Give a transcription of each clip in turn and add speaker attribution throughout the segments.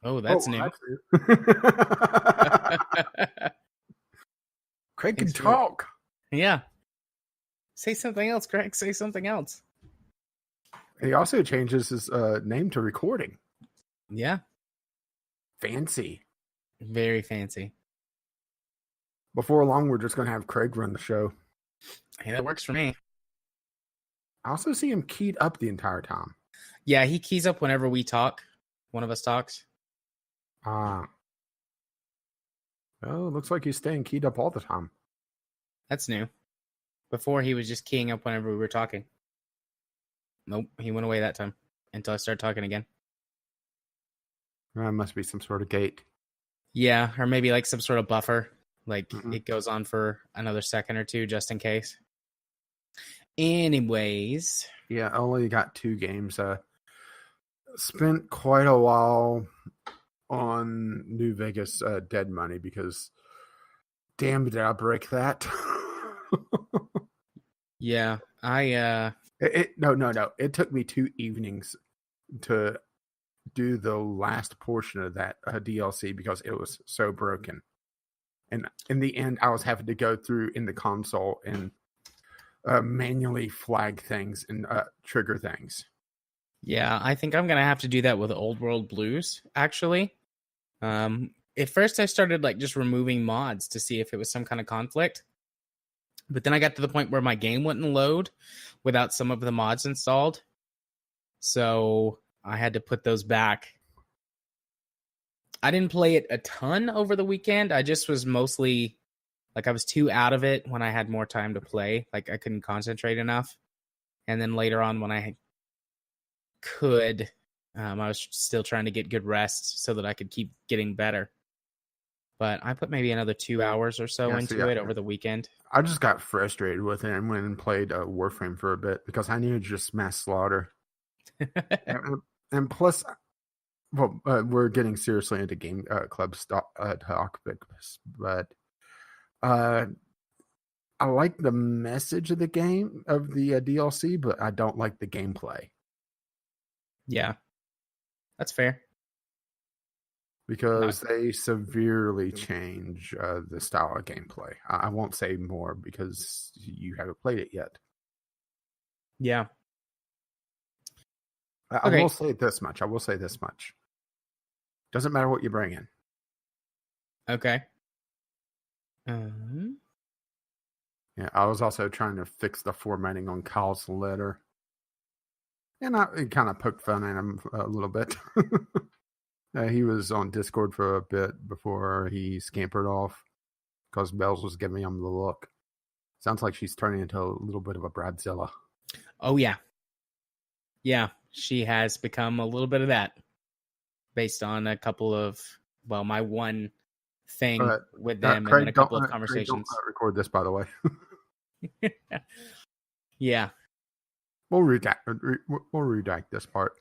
Speaker 1: Oh, that's new.
Speaker 2: Craig can talk.
Speaker 1: Yeah. Say something else, Craig. Say something else.
Speaker 2: He also changes his name to recording.
Speaker 1: Yeah.
Speaker 2: Fancy.
Speaker 1: Very fancy.
Speaker 2: Before long, we're just going to have Craig run the show.
Speaker 1: Hey, that works for me.
Speaker 2: I also see him keyed up the entire time.
Speaker 1: Yeah, he keys up whenever we talk. One of us talks.
Speaker 2: Oh, it looks like he's staying keyed up all the time.
Speaker 1: That's new. Before, he was just keying up whenever we were talking. Nope, he went away that time until I started talking again.
Speaker 2: That must be some sort of gate.
Speaker 1: Yeah, or maybe like some sort of buffer. Like it goes on for another second or two just in case. Anyways.
Speaker 2: Yeah, I only got 2 games. Spent quite a while on New Vegas Dead Money because damn did I break that.
Speaker 1: Yeah, No.
Speaker 2: It took me 2 evenings to do the last portion of that DLC because it was so broken. And in the end, I was having to go through in the console and manually flag things and trigger things.
Speaker 1: Yeah, I think I'm going to have to do that with Old World Blues, actually. At first, I started like just removing mods to see if it was some kind of conflict. But then I got to the point where my game wouldn't load without some of the mods installed. So I had to put those back. I didn't play it a ton over the weekend. I just was mostly like I was too out of it when I had more time to play. Like I couldn't concentrate enough. And then later on when I could, I was still trying to get good rest so that I could keep getting better. But I put maybe another 2 hours or so into it over the weekend.
Speaker 2: I just got frustrated with it and went and played Warframe for a bit because I needed just mass slaughter. and plus, well, we're getting seriously into game club talk, but I like the message of the game, of the DLC, but I don't like the gameplay.
Speaker 1: Yeah, that's fair.
Speaker 2: Because they severely change the style of gameplay. I won't say more because you haven't played it yet.
Speaker 1: Yeah.
Speaker 2: I will say this much. Doesn't matter what you bring in.
Speaker 1: Okay.
Speaker 2: Yeah, I was also trying to fix the formatting on Kyle's letter. And I kind of poked fun at him a little bit. He was on Discord for a bit before he scampered off because Bells was giving him the look. Sounds like she's turning into a little bit of a Bradzilla.
Speaker 1: Oh, yeah. Yeah, she has become a little bit of that based on a couple of, well, my one thing with them
Speaker 2: Craig,
Speaker 1: and then a couple of conversations.
Speaker 2: Don't record this, by the way.
Speaker 1: Yeah.
Speaker 2: We'll redact this part.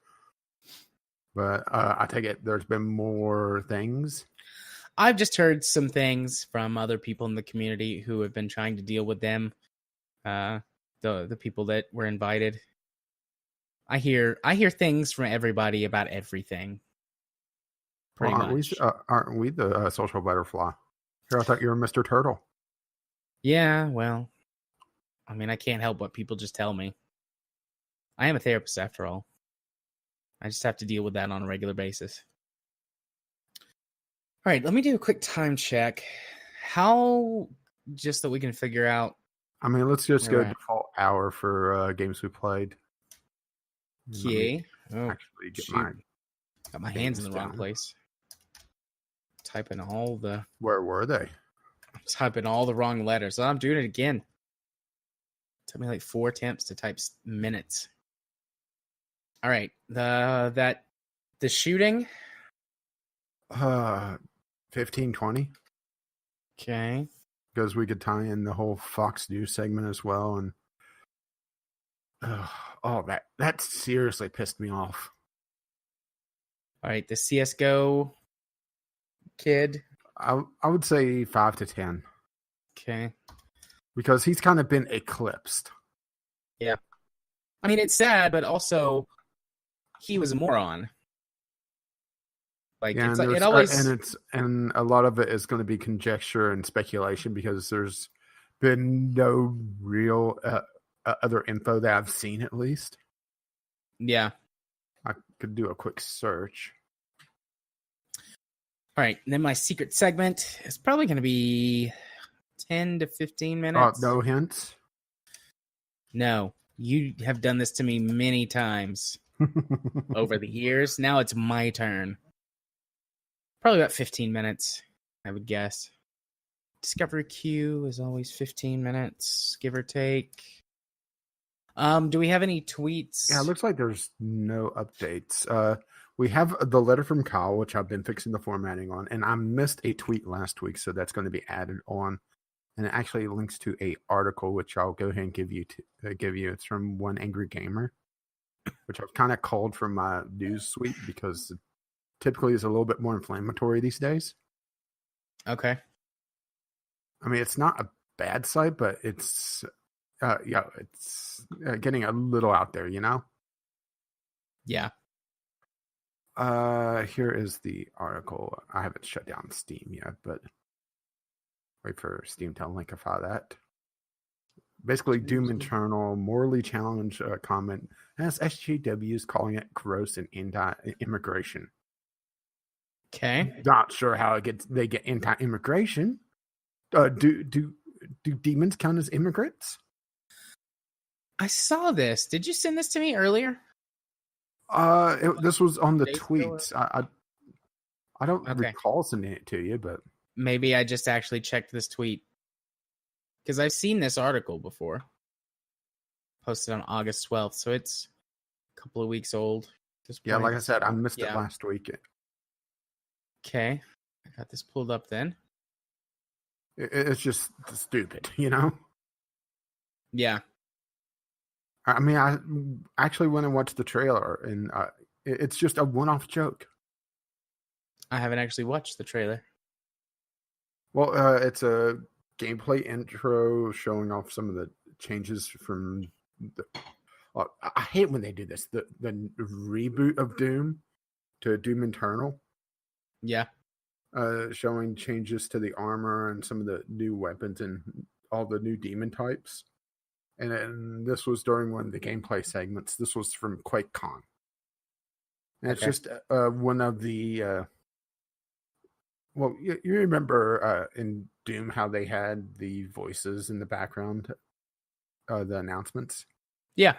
Speaker 2: But I take it there's been more things.
Speaker 1: I've just heard some things from other people in the community who have been trying to deal with them. The people that were invited. I hear things from everybody about everything. Pretty much.
Speaker 2: Aren't we the social butterfly? Here, I thought you were Mr. Turtle.
Speaker 1: Yeah, well, I mean, I can't help what people just tell me. I am a therapist after all. I just have to deal with that on a regular basis. All right, let me do a quick time check. How, just so we can figure out.
Speaker 2: I mean, let's just go default hour for games we played.
Speaker 1: Okay.
Speaker 2: Actually,
Speaker 1: got my hands in the wrong place. Typing all the.
Speaker 2: Where were they?
Speaker 1: I'm typing all the wrong letters. I'm doing it again. It took me like 4 attempts to type minutes. All right, the shooting.
Speaker 2: 15-20.
Speaker 1: Okay.
Speaker 2: Because we could tie in the whole Fox News segment as well, and that seriously pissed me off.
Speaker 1: All right, the CS:GO kid.
Speaker 2: I would say 5 to 10.
Speaker 1: Okay.
Speaker 2: Because he's kind of been eclipsed.
Speaker 1: Yeah. I mean, it's sad, but also he was a moron. Like
Speaker 2: Yeah,
Speaker 1: it's
Speaker 2: and
Speaker 1: it always
Speaker 2: and a lot of it is going to be conjecture and speculation because there's been no real other info that I've seen. At least,
Speaker 1: yeah.
Speaker 2: I could do a quick search.
Speaker 1: All right, and then my secret segment is probably going to be 10 to 15 minutes.
Speaker 2: No hints.
Speaker 1: No, you have done this to me many times over the years. Now it's my turn. Probably about 15 minutes, I would guess. Discovery queue is always 15 minutes, give or take. Do we have any tweets?
Speaker 2: Yeah, it looks like there's no updates. We have the letter from Kyle, which I've been fixing the formatting on, and I missed a tweet last week, so that's going to be added on. And it actually links to a article, which I'll go ahead and give you. It's from One Angry Gamer, which I've kind of called from my news suite because typically is a little bit more inflammatory these days.
Speaker 1: Okay.
Speaker 2: I mean, it's not a bad site, but it's getting a little out there, you know?
Speaker 1: Yeah.
Speaker 2: Here is the article. I haven't shut down Steam yet, but wait for Steam to linkify that. Basically, Doom Eternal morally challenged comment as SJWs calling it gross and anti-immigration.
Speaker 1: Okay.
Speaker 2: Not sure how they get anti-immigration. Do demons count as immigrants?
Speaker 1: I saw this. Did you send this to me earlier?
Speaker 2: This was on the
Speaker 1: Days ago
Speaker 2: tweets. I don't recall sending it to you, but
Speaker 1: maybe I just actually checked this tweet because I've seen this article before. Posted on August 12th, so it's a couple of weeks old.
Speaker 2: Yeah, like I said, I missed it last week.
Speaker 1: Okay, I got this pulled up then.
Speaker 2: It's just stupid, you know?
Speaker 1: Yeah.
Speaker 2: I mean, I actually went and watched the trailer, and it's just a one-off joke.
Speaker 1: I haven't actually watched the trailer.
Speaker 2: Well, it's a gameplay intro showing off some of the changes from the... I hate when they do this. The reboot of Doom to Doom Eternal.
Speaker 1: Yeah.
Speaker 2: Showing changes to the armor and some of the new weapons and all the new demon types. And then this was during one of the gameplay segments. This was from QuakeCon. And it's just one of the... well, you remember in Doom how they had the voices in the background, the announcements?
Speaker 1: Yeah.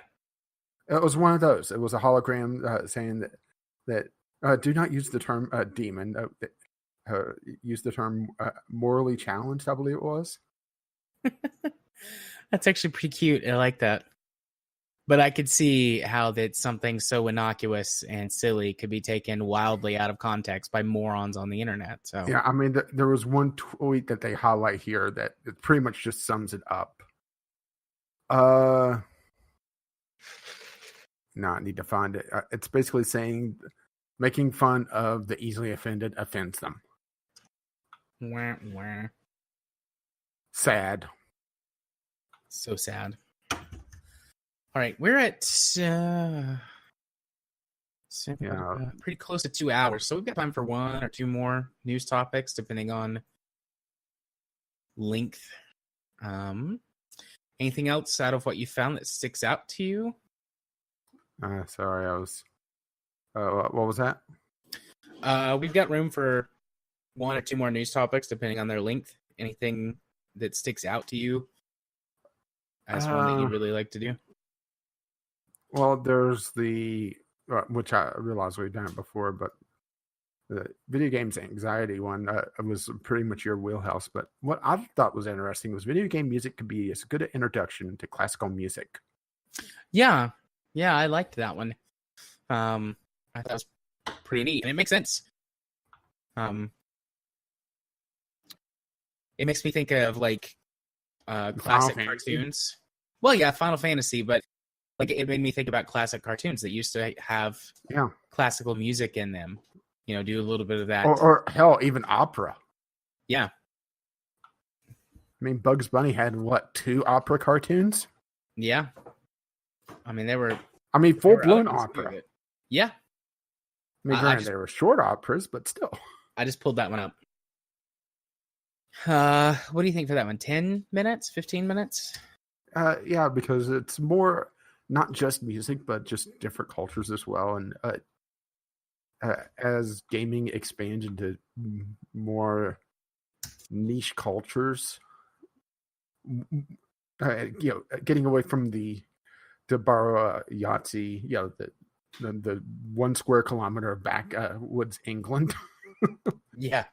Speaker 2: It was one of those. It was a hologram saying that do not use the term demon. Use the term morally challenged, I believe it was.
Speaker 1: That's actually pretty cute. I like that. But I could see how that something so innocuous and silly could be taken wildly out of context by morons on the internet. So
Speaker 2: yeah, I mean, there was one tweet that they highlight here that it pretty much just sums it up. No, I need to find it. It's basically saying making fun of the easily offended offends them.
Speaker 1: Wah, wah.
Speaker 2: Sad.
Speaker 1: So sad. All right, we're at pretty close to 2 hours, so we've got time for one or two more news topics, depending on length. Anything else out of what you found that sticks out to you?
Speaker 2: Sorry, I was. What was that?
Speaker 1: We've got room for one or two more news topics, depending on their length. Anything that sticks out to you as one that you'd really like to do?
Speaker 2: Well, there's the which I realize we've done it before, but the video games anxiety one was pretty much your wheelhouse. But what I thought was interesting was video game music could be as good an introduction to classical music.
Speaker 1: Yeah, I liked that one. I thought it was pretty neat, and it makes sense. It makes me think of like classic cartoons. Well, yeah, Final Fantasy, but like it made me think about classic cartoons that used to have classical music in them. You know, do a little bit of that,
Speaker 2: or hell, even opera.
Speaker 1: Yeah,
Speaker 2: I mean, Bugs Bunny had 2 opera cartoons?
Speaker 1: Yeah, I mean they were.
Speaker 2: I mean, full blown opera.
Speaker 1: Yeah,
Speaker 2: I mean, granted, they were short operas, but still.
Speaker 1: I just pulled that one up. What do you think for that one? 10 minutes? 15 minutes?
Speaker 2: Yeah, because it's more not just music, but just different cultures as well. And as gaming expands into more niche cultures, getting away from to borrow Yahtzee, the 1 square kilometer backwoods England.
Speaker 1: Yeah.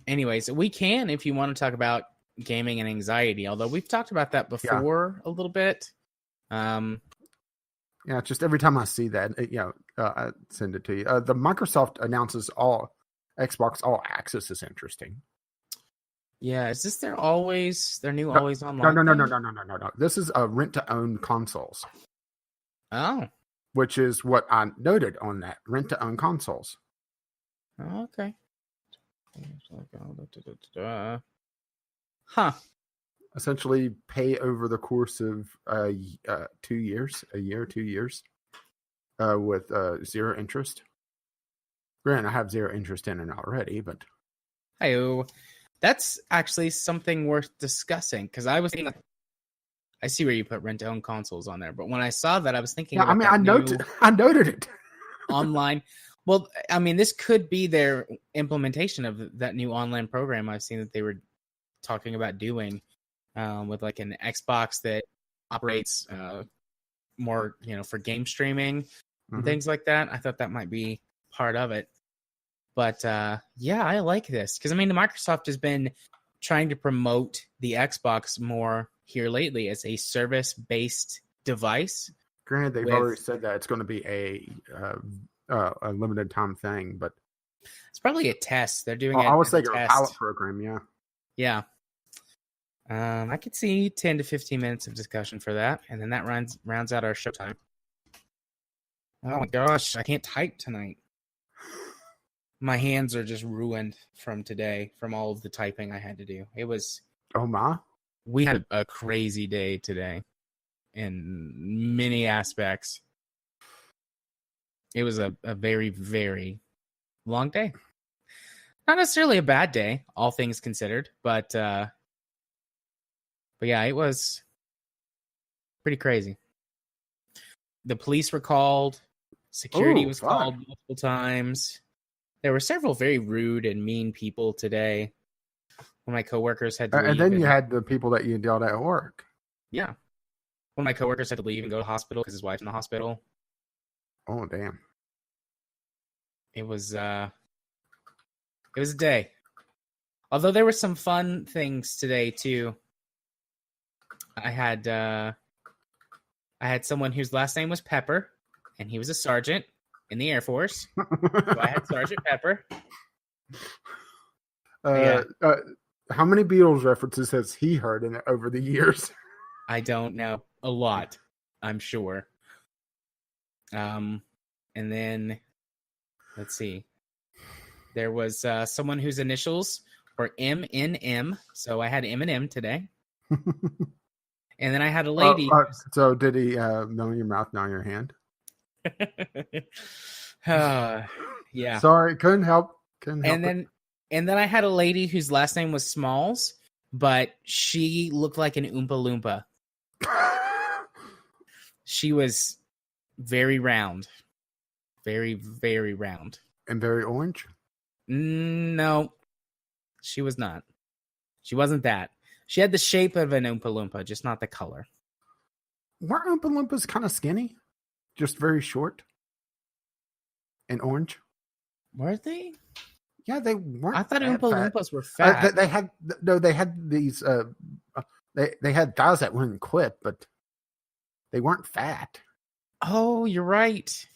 Speaker 1: Anyways, we can, if you want to talk about gaming and anxiety, although we've talked about that before a little bit.
Speaker 2: Yeah, just every time I see that, I send it to you. The Microsoft announces Xbox All Access is interesting.
Speaker 1: Yeah, is this their new always online?
Speaker 2: No. This is a rent to own consoles.
Speaker 1: Oh.
Speaker 2: Which is what I noted on that rent to own consoles.
Speaker 1: Oh, okay. Huh.
Speaker 2: Essentially pay over the course of 2 years, a year, 2 years, with 0 interest. Granted, I have 0 interest in it already, but
Speaker 1: Hi-oh. That's actually something worth discussing, because I was thinking, I see where you put rent-to-own consoles on there, but when I saw that, I was thinking about
Speaker 2: I noted it.
Speaker 1: Online. Well, I mean, this could be their implementation of that new online program I've seen that they were talking about doing with like an Xbox that operates more, for game streaming and things like that. I thought that might be part of it. But yeah, I like this because, I mean, Microsoft has been trying to promote the Xbox more here lately as a service-based device.
Speaker 2: Granted, they've already said that it's going to be a limited time thing, but
Speaker 1: it's probably a test. They're doing
Speaker 2: I was thinking a pilot program,
Speaker 1: Yeah. I could see 10 to 15 minutes of discussion for that, and then that rounds out our showtime. Oh my gosh, I can't type tonight. My hands are just ruined from today, from all of the typing I had to do. It was...
Speaker 2: Oh my.
Speaker 1: We had a crazy day today in many aspects. It was a very, very long day. Not necessarily a bad day, all things considered, but yeah, it was pretty crazy. The police were called. Security was called multiple times. There were several very rude and mean people today. One of my coworkers had to leave.
Speaker 2: And then you had the people that you dealt at work.
Speaker 1: Yeah. One of my coworkers had to leave and go to the hospital because his wife's in the hospital.
Speaker 2: Oh, damn.
Speaker 1: It was a day. Although there were some fun things today too. I had someone whose last name was Pepper, and he was a sergeant in the Air Force. So I had Sergeant Pepper.
Speaker 2: How many Beatles references has he heard over the years?
Speaker 1: I don't know. A lot, I'm sure. And then, let's see. There was someone whose initials were M&M. So I had M&M today. And then I had a lady.
Speaker 2: So did he know your mouth, now your hand?
Speaker 1: Yeah.
Speaker 2: Sorry, couldn't help.
Speaker 1: And then I had a lady whose last name was Smalls, but she looked like an Oompa Loompa. She was very round. Very, very round.
Speaker 2: And very orange?
Speaker 1: No, she was not. She wasn't that. She had the shape of an Oompa Loompa, just not the color.
Speaker 2: Weren't Oompa Loompas kind of skinny? Just very short? And orange?
Speaker 1: Were they?
Speaker 2: Yeah, they weren't.
Speaker 1: I thought Oompa Loompas were fat.
Speaker 2: They had these. They had thighs that wouldn't quit, but they weren't fat.
Speaker 1: Oh, you're right.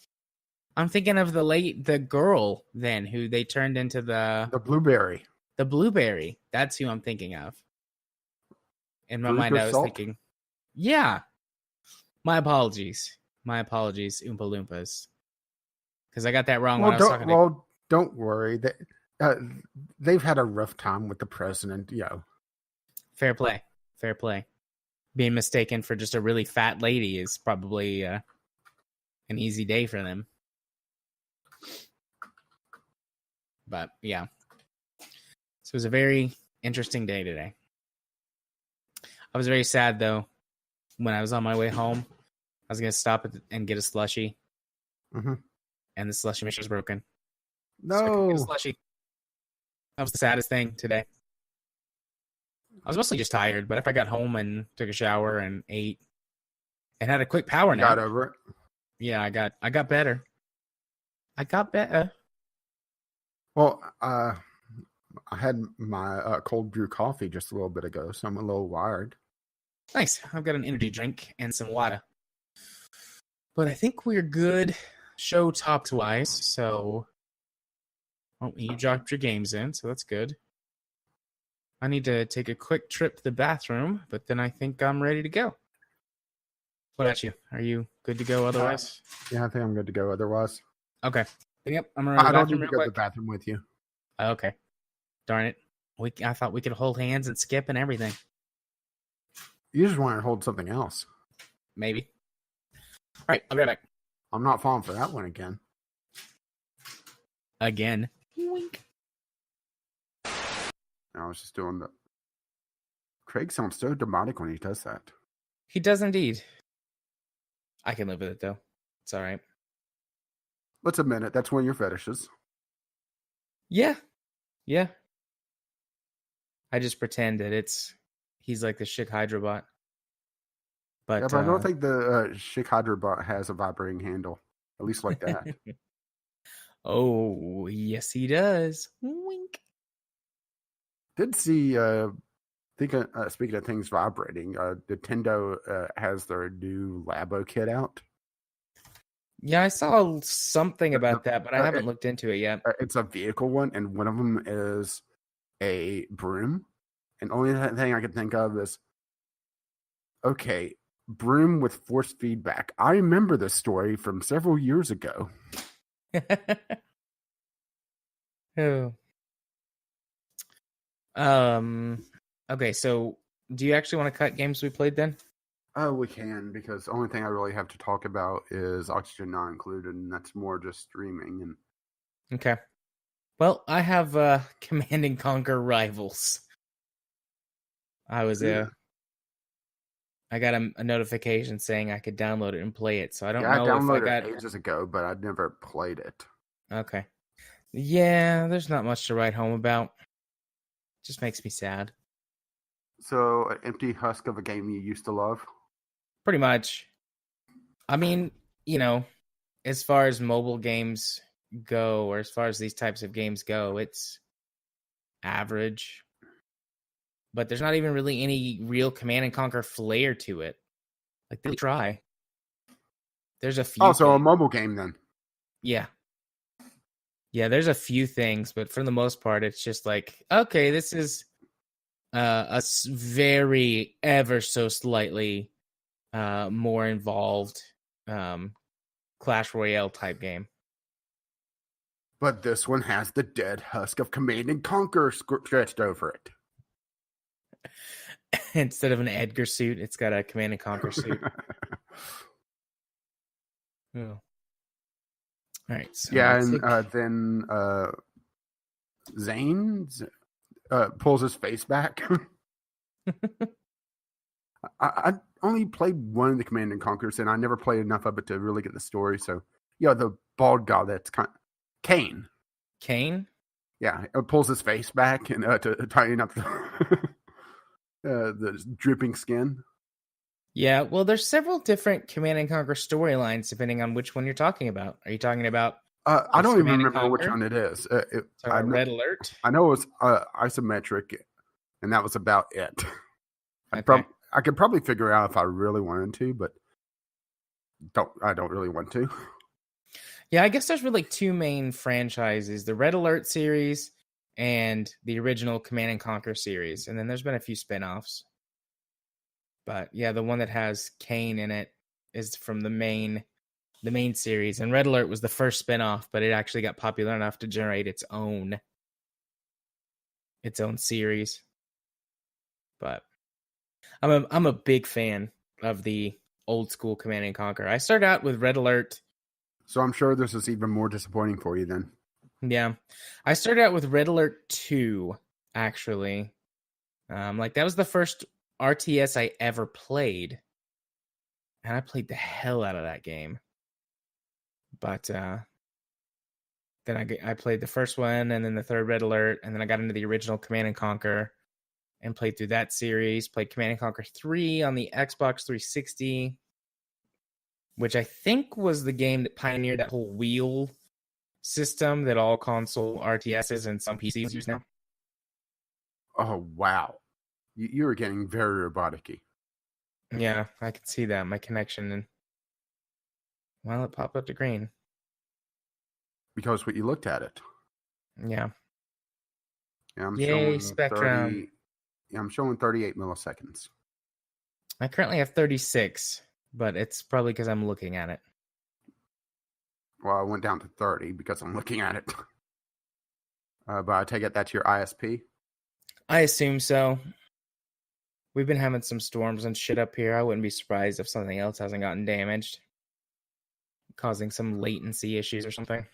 Speaker 1: I'm thinking of the girl then who they turned into the
Speaker 2: blueberry.
Speaker 1: The blueberry. That's who I'm thinking of. In my mind, I was thinking, yeah. My apologies, Oompa Loompas, because I got that wrong when I was talking.
Speaker 2: Well, don't worry. They've had a rough time with the president.
Speaker 1: Fair play. Being mistaken for just a really fat lady is probably an easy day for them. But yeah. So it was a very interesting day today. I was very sad though when I was on my way home. I was going to stop and get a slushie.
Speaker 2: Mm-hmm.
Speaker 1: And the slushie machine was broken.
Speaker 2: No.
Speaker 1: So I couldn't get a slushie. That was the saddest thing today. I was mostly just tired, but if I got home and took a shower and ate and had a quick power nap.
Speaker 2: Got over it.
Speaker 1: Yeah, I got better. I got better.
Speaker 2: Well, I had my cold brew coffee just a little bit ago, so I'm a little wired.
Speaker 1: Nice. I've got an energy drink and some water. But I think we're good show topped wise. So, you dropped your games in, so that's good. I need to take a quick trip to the bathroom, but then I think I'm ready to go. What about you? Are you good to go otherwise?
Speaker 2: Yeah, I think I'm good to go otherwise.
Speaker 1: Okay. Yep, I'm around the
Speaker 2: I don't
Speaker 1: bathroom
Speaker 2: need to
Speaker 1: real
Speaker 2: go to the
Speaker 1: quick.
Speaker 2: bathroom with you.
Speaker 1: Okay. Darn it. I thought we could hold hands and skip and everything.
Speaker 2: You just want to hold something else.
Speaker 1: Maybe. All right, I'll be right back.
Speaker 2: I'm not falling for that one again.
Speaker 1: Again. Wink.
Speaker 2: I was just doing the... Craig sounds so demonic when he does that.
Speaker 1: He does indeed. I can live with it, though. It's all right.
Speaker 2: Let's admit it. That's one of your fetishes.
Speaker 1: Yeah. Yeah. I just pretend that he's like the Chick Hydrobot. But,
Speaker 2: Yeah, but I don't think the Chick Hydrobot has a vibrating handle. At least like that.
Speaker 1: Oh, yes, he does. Wink.
Speaker 2: Did see, speaking of things vibrating, Nintendo has their new Labo kit out.
Speaker 1: Yeah, I saw something about that, but I haven't looked into it yet.
Speaker 2: It's a vehicle one, and one of them is a broom. And only thing I can think of is, okay, broom with force feedback. I remember this story from several years ago.
Speaker 1: Oh. Okay, so do you actually want to cut games we played then?
Speaker 2: Oh, we can, because the only thing I really have to talk about is Oxygen Not Included, and that's more just streaming. And
Speaker 1: okay. Well, I have Command and Conquer Rivals. I got a notification saying I could download it and play it, so I don't know
Speaker 2: I
Speaker 1: if I
Speaker 2: downloaded
Speaker 1: got
Speaker 2: it ages ago, but I'd never played it.
Speaker 1: Okay. Yeah, there's not much to write home about. Just makes me sad.
Speaker 2: So, an empty husk of a game you used to love?
Speaker 1: Pretty much. I mean, as far as mobile games go, or as far as these types of games go, it's average. But there's not even really any real Command and Conquer flair to it. Like, they try. There's a few.
Speaker 2: Oh, so a mobile game then?
Speaker 1: Yeah. Yeah, there's a few things, but for the most part, it's just like, okay, this is a very ever so slightly more involved Clash Royale type game.
Speaker 2: But this one has the dead husk of Command and Conquer stretched over it.
Speaker 1: Instead of an Edgar suit, it's got a Command and Conquer suit. Oh. All right. So
Speaker 2: yeah, and then Zane pulls his face back. I only played one of the Command and Conquers, and I never played enough of it to really get the story. So, yeah, the bald guy that's Kane.
Speaker 1: Kane?
Speaker 2: Yeah, it pulls his face back and to tighten up the dripping skin.
Speaker 1: Yeah, well, there's several different Command and Conquer storylines depending on which one you're talking about. Are you talking about?
Speaker 2: I don't even remember which one it is.
Speaker 1: Red Alert.
Speaker 2: I know it was isometric, and that was about it.
Speaker 1: Okay.
Speaker 2: I could probably figure out if I really wanted to, but I don't really want to.
Speaker 1: Yeah, I guess there's really two main franchises: the Red Alert series and the original Command and Conquer series, and then there's been a few spin-offs. But yeah, the one that has Kane in it is from the main series, and Red Alert was the first spin-off, but it actually got popular enough to generate its own series. But I'm a big fan of the old school Command and Conquer. I started out with Red Alert
Speaker 2: So I'm sure this is even more disappointing for you then.
Speaker 1: Yeah. I started out with Red Alert 2, actually. Like, that was the first RTS I ever played. And I played the hell out of that game. But then I played the first one, and then the third Red Alert, and then I got into the original Command and Conquer and played through that series. Played Command and Conquer 3 on the Xbox 360, which I think was the game that pioneered that whole wheel system that all console RTSs and some PCs use now.
Speaker 2: Oh, wow. You were getting very robotic-y.
Speaker 1: Yeah, I can see that. My connection, and well, it popped up to green.
Speaker 2: Because when you looked at it.
Speaker 1: Yeah.
Speaker 2: Yeah, I'm
Speaker 1: Yay,
Speaker 2: showing
Speaker 1: Spectrum.
Speaker 2: I'm showing 38 milliseconds.
Speaker 1: I currently have 36, but it's probably because I'm looking at it.
Speaker 2: Well, I went down to 30 because I'm looking at it. But I take it that's your ISP?
Speaker 1: I assume so. We've been having some storms and shit up here. I wouldn't be surprised if something else hasn't gotten damaged, causing some latency issues or something.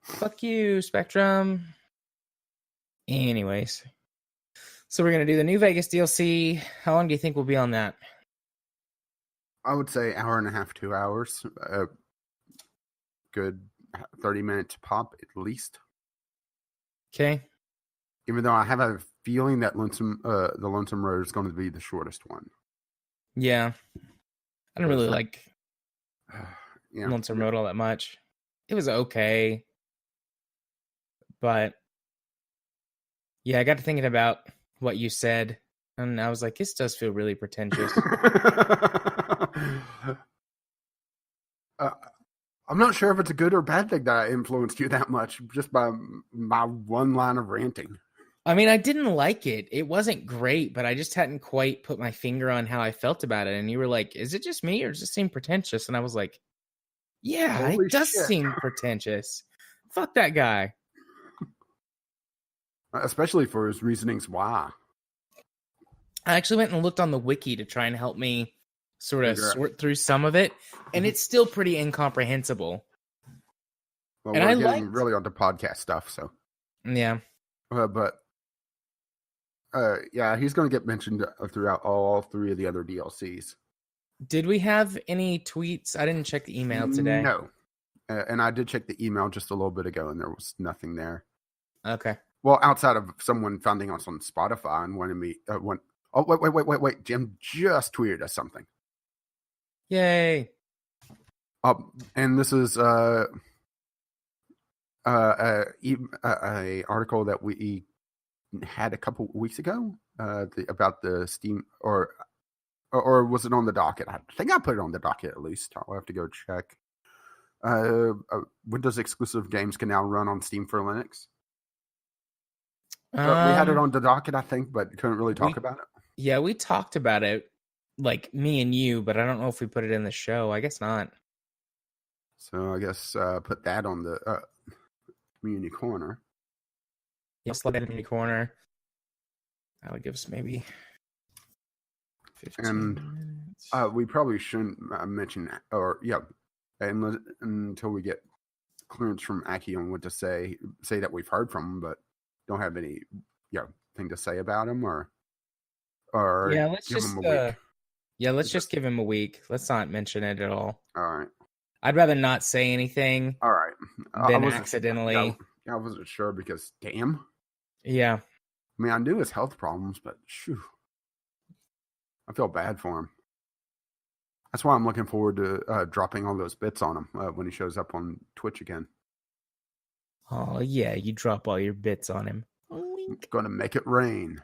Speaker 1: Fuck you, Spectrum. Anyways. So we're going to do the New Vegas DLC. How long do you think we'll be on that?
Speaker 2: I would say hour and a half, 2 hours. Good 30 minutes pop at least.
Speaker 1: Okay.
Speaker 2: Even though I have a feeling that the Lonesome Road is going to be the shortest one.
Speaker 1: Yeah. I don't really like
Speaker 2: Yeah.
Speaker 1: Lonesome Road all that much. It was okay. But yeah, I got to thinking about what you said, and I was like, this does feel really pretentious.
Speaker 2: I'm not sure if it's a good or bad thing that I influenced you that much just by my one line of ranting.
Speaker 1: I mean, I didn't like it. It wasn't great, but I just hadn't quite put my finger on how I felt about it. And you were like, is it just me or does it seem pretentious? And I was like, yeah,
Speaker 2: Holy
Speaker 1: it does
Speaker 2: shit.
Speaker 1: seem pretentious. Fuck that guy.
Speaker 2: Especially for his reasonings why.
Speaker 1: I actually went and looked on the wiki to try and help me sort of sort through some of it, and it's still pretty incomprehensible.
Speaker 2: Well,
Speaker 1: and
Speaker 2: we're
Speaker 1: I
Speaker 2: getting really onto podcast stuff, so.
Speaker 1: Yeah.
Speaker 2: Yeah, he's going to get mentioned throughout all three of the other DLCs.
Speaker 1: Did we have any tweets? I didn't check the email today.
Speaker 2: No. And I did check the email just a little bit ago, and there was nothing there.
Speaker 1: Okay.
Speaker 2: Well, outside of someone finding us on Spotify and wanting me... Oh, wait. Jim just tweeted us something.
Speaker 1: Yay.
Speaker 2: And this is a article that we had a couple weeks ago about the Steam, or was it on the docket? I think I put it on the docket at least. I'll have to go check. Windows exclusive games can now run on Steam for Linux. We had it on the docket, I think, but couldn't really talk about it.
Speaker 1: Yeah, we talked about it, like me and you, but I don't know if we put it in the show. I guess not.
Speaker 2: So I guess put that on the community corner.
Speaker 1: Yeah, slide that in the corner. That would give us maybe 15 minutes.
Speaker 2: We probably shouldn't mention that, or until we get clearance from Aki on what to say that we've heard from him, but don't have any thing to say about him, or
Speaker 1: let's just give him a week. Let's not mention it at all.
Speaker 2: All right.
Speaker 1: I'd rather not say anything.
Speaker 2: All right.
Speaker 1: Than accidentally.
Speaker 2: I wasn't sure because damn.
Speaker 1: Yeah.
Speaker 2: I mean, I knew his health problems, but shoo, I feel bad for him. That's why I'm looking forward to dropping all those bits on him when he shows up on Twitch again.
Speaker 1: Oh, yeah, you drop all your bits on him.
Speaker 2: I'm gonna make it rain.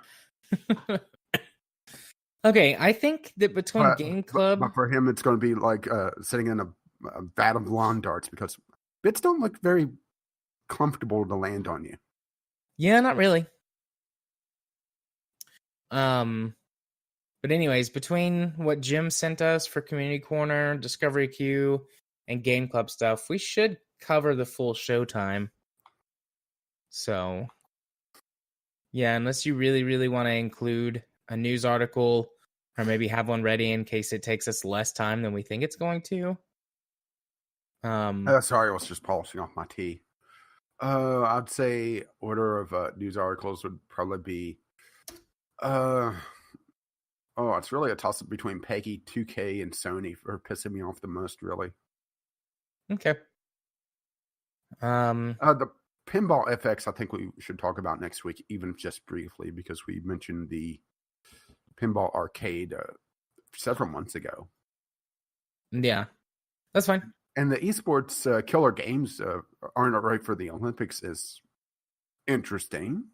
Speaker 1: Okay, I think that between Game Club...
Speaker 2: But for him, it's going to be like sitting in a vat of lawn darts, because bits don't look very comfortable to land on you.
Speaker 1: Yeah, not really. But anyways, between what Jim sent us for Community Corner, Discovery Queue, and Game Club stuff, we should cover the full showtime. So, yeah, unless you really, really want to include a news article, or maybe have one ready in case it takes us less time than we think it's going to.
Speaker 2: Sorry, I was just polishing off my tea. I'd say order of news articles would probably be it's really a toss-up between Peggy, 2K, and Sony for pissing me off the most, really.
Speaker 1: Okay.
Speaker 2: The Pinball FX, I think we should talk about next week, even just briefly, because we mentioned the Pinball Arcade several months ago.
Speaker 1: Yeah, that's fine.
Speaker 2: And the esports killer games aren't right for the Olympics is interesting.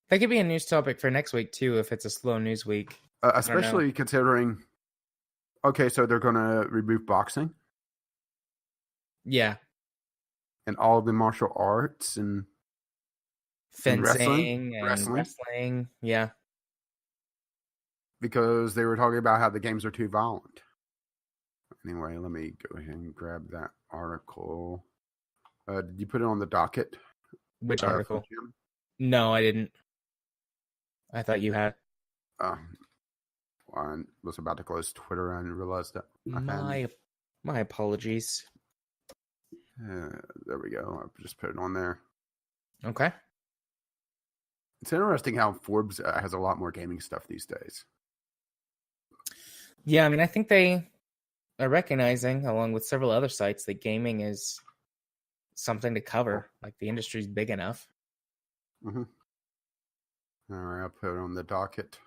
Speaker 1: That could be a news topic for next week, too, if it's a slow news week.
Speaker 2: Especially considering, okay, so they're going to remove boxing.
Speaker 1: Yeah.
Speaker 2: And all the martial arts and
Speaker 1: fencing and wrestling. Yeah.
Speaker 2: Because they were talking about how the games are too violent. Anyway, let me go ahead and grab that article. Did you put it on the docket?
Speaker 1: Which article? No, I didn't. I thought you had.
Speaker 2: I was about to close Twitter and realized that.
Speaker 1: My apologies.
Speaker 2: There we go. I just put it on there.
Speaker 1: Okay.
Speaker 2: It's interesting how Forbes has a lot more gaming stuff these days.
Speaker 1: Yeah, I mean, I think they are recognizing, along with several other sites, that gaming is something to cover. Like, the industry's big enough.
Speaker 2: Mm-hmm. All right, I'll put it on the docket.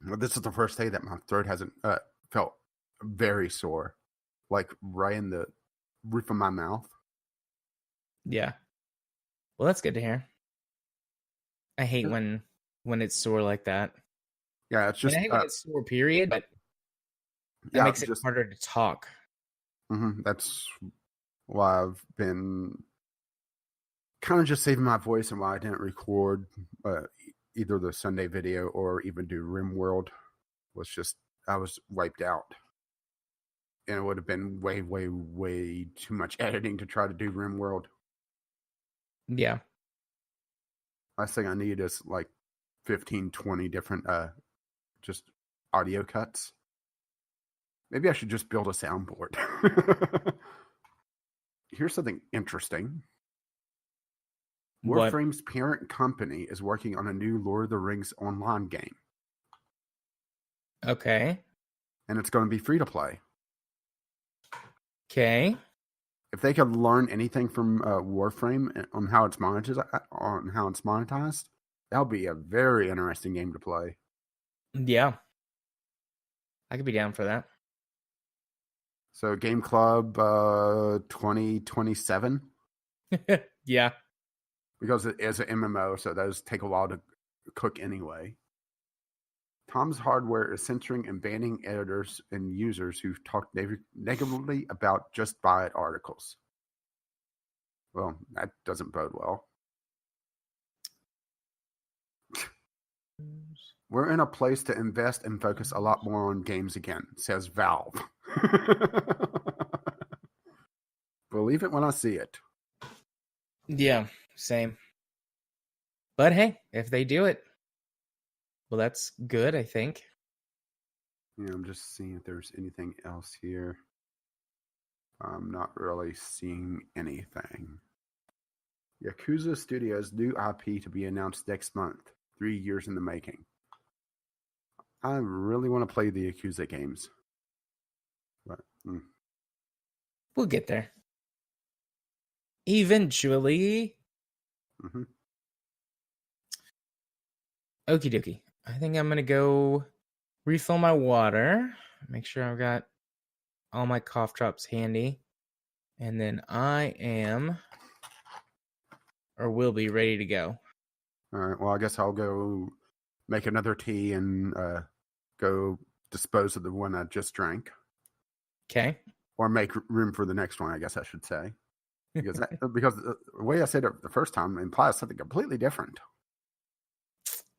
Speaker 2: Well, this is the first day that my throat hasn't felt very sore, like right in the roof of my mouth.
Speaker 1: Yeah. Well, that's good to hear. I hate when it's sore like that.
Speaker 2: Yeah, it's just
Speaker 1: I hate when it's sore, period, but that makes it harder to talk.
Speaker 2: Mm-hmm, that's why I've been kind of just saving my voice and why I didn't record either the Sunday video or even do RimWorld. Was just I was wiped out. And it would have been way, way, way too much editing to try to do RimWorld.
Speaker 1: Yeah.
Speaker 2: Last thing I need is like 15, 20 different just audio cuts. Maybe I should just build a soundboard. Here's something interesting. Warframe's parent company is working on a new Lord of the Rings online game.
Speaker 1: Okay.
Speaker 2: And it's going to be free to play.
Speaker 1: Okay.
Speaker 2: If they could learn anything from Warframe on how it's monetized, that'll be a very interesting game to play.
Speaker 1: Yeah. I could be down for that.
Speaker 2: So Game Club 2027.
Speaker 1: Yeah.
Speaker 2: Because it is an MMO, so those take a while to cook anyway. Tom's Hardware is censoring and banning editors and users who talk negatively about Just Buy It articles. Well, that doesn't bode well. We're in a place to invest and focus a lot more on games again, says Valve. Believe it when I see it.
Speaker 1: Yeah, same. But hey, if they do it, well, that's good, I think.
Speaker 2: Yeah, I'm just seeing if there's anything else here. I'm not really seeing anything. Yakuza Studios' new IP to be announced next month. 3 years in the making. I really want to play the Yakuza games. But
Speaker 1: we'll get there. Eventually.
Speaker 2: Mm-hmm.
Speaker 1: Okie dokie. I think I'm going to go refill my water. Make sure I've got all my cough drops handy. And then I am, or will be, ready to go.
Speaker 2: All right. Well, I guess I'll go make another tea and go dispose of the one I just drank.
Speaker 1: Okay.
Speaker 2: Or make room for the next one, I guess I should say. Because the way I said it the first time implies something completely different.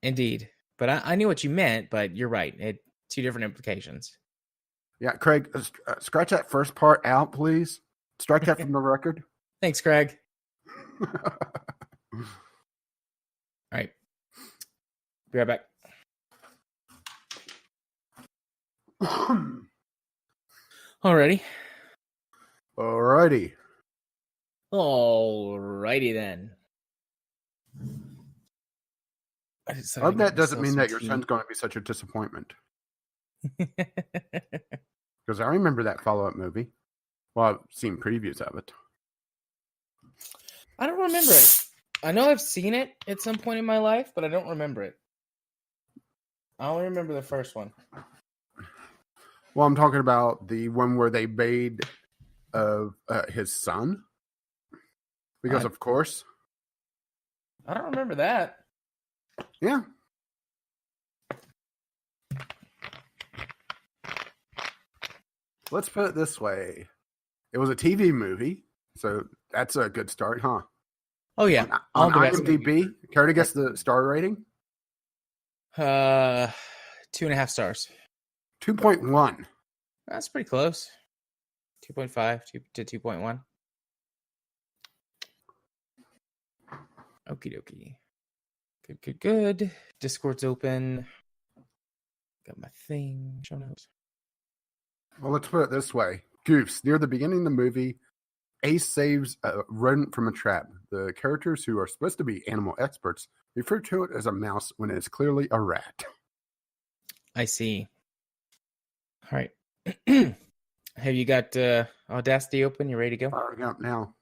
Speaker 1: Indeed. But I knew what you meant, but you're right. Two different implications.
Speaker 2: Yeah, Craig, scratch that first part out, please. Strike that from the record.
Speaker 1: Thanks, Craig. All right. Be right back. Alrighty.
Speaker 2: Alrighty.
Speaker 1: Alrighty then. I
Speaker 2: I hope that doesn't mean that your
Speaker 1: tea.
Speaker 2: son's going to be such a disappointment. Because I remember that follow-up movie. Well, I've seen previews of it.
Speaker 1: I don't remember it. I know I've seen it at some point in my life, but I don't remember it. I only remember the first one.
Speaker 2: Well, I'm talking about the one where they made of his son. Because, of course.
Speaker 1: I don't remember that.
Speaker 2: Yeah. Let's put it this way. It was a TV movie, so that's a good start, huh?
Speaker 1: Oh, yeah.
Speaker 2: On IMDb, care to guess the star rating?
Speaker 1: 2.5 stars.
Speaker 2: 2.1.
Speaker 1: That's pretty close. 2.5 to 2.1. Okie dokie. Good. Discord's open. Got my thing. Show notes.
Speaker 2: Well, let's put it this way. Goofs. Near the beginning of the movie, Ace saves a rodent from a trap. The characters who are supposed to be animal experts refer to it as a mouse when it is clearly a rat.
Speaker 1: I see. All right. Have you got Audacity open? You ready to go?
Speaker 2: Firing up now.